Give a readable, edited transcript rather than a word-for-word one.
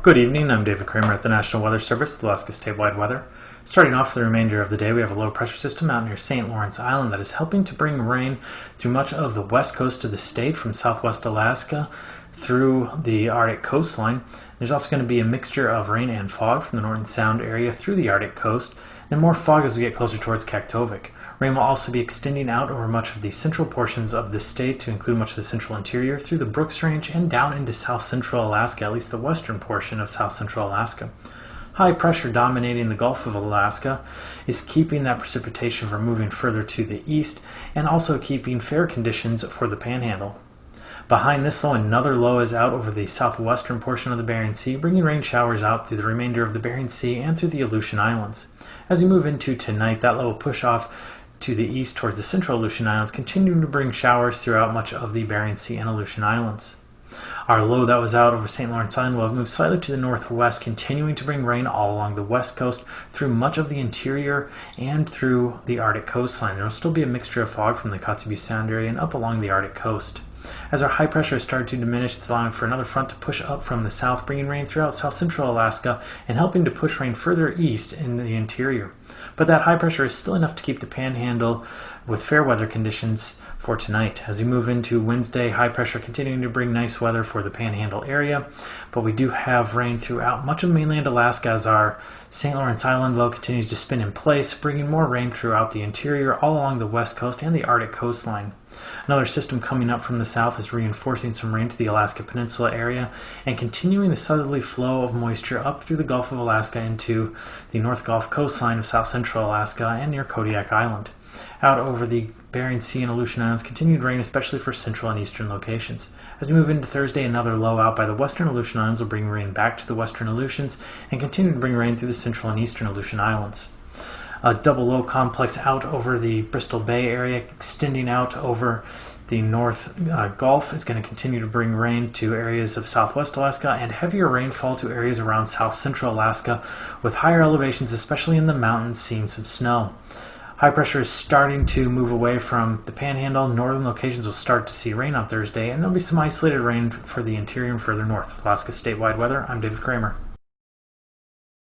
Good evening, I'm David Kramer at the National Weather Service with Alaska statewide weather. Starting off for the remainder of the day, we have a low pressure system out near St. Lawrence Island that is helping to bring rain through much of the west coast of the state from southwest Alaska through the Arctic coastline. There's also going to be a mixture of rain and fog from the Norton Sound area through the Arctic coast, and more fog as we get closer towards Kaktovik. Rain will also be extending out over much of the central portions of the state to include much of the central interior through the Brooks Range and down into south central Alaska, at least the western portion of south central Alaska. High pressure dominating the Gulf of Alaska is keeping that precipitation from moving further to the east and also keeping fair conditions for the Panhandle. Behind this low, another low is out over the southwestern portion of the Bering Sea, bringing rain showers out through the remainder of the Bering Sea and through the Aleutian Islands. As we move into tonight, that low will push off to the east towards the central Aleutian Islands, continuing to bring showers throughout much of the Bering Sea and Aleutian Islands. Our low that was out over St. Lawrence Island will have moved slightly to the northwest, continuing to bring rain all along the west coast through much of the interior and through the Arctic coastline. There will still be a mixture of fog from the Kotzebue Sound area and up along the Arctic coast. As our high pressure has started to diminish, it's allowing for another front to push up from the south, bringing rain throughout south central Alaska and helping to push rain further east in the interior. But that high pressure is still enough to keep the Panhandle with fair weather conditions for tonight. As we move into Wednesday, high pressure continuing to bring nice weather for the Panhandle area, but we do have rain throughout much of mainland Alaska as our St. Lawrence Island low continues to spin in place, bringing more rain throughout the interior all along the west coast and the Arctic coastline. Another system coming up from the south is reinforcing some rain to the Alaska Peninsula area and continuing the southerly flow of moisture up through the Gulf of Alaska into the North Gulf coastline of south central Alaska and near Kodiak Island. Out over the Bering Sea and Aleutian Islands, continued rain, especially for central and eastern locations. As we move into Thursday, another low out by the western Aleutian Islands will bring rain back to the western Aleutians and continue to bring rain through the central and eastern Aleutian Islands. A double low complex out over the Bristol Bay area, extending out over the North Gulf, is going to continue to bring rain to areas of southwest Alaska and heavier rainfall to areas around south central Alaska, with higher elevations, especially in the mountains, seeing some snow. High pressure is starting to move away from the Panhandle. Northern locations will start to see rain on Thursday, and there'll be some isolated rain for the interior and further north. Alaska statewide weather, I'm David Kramer.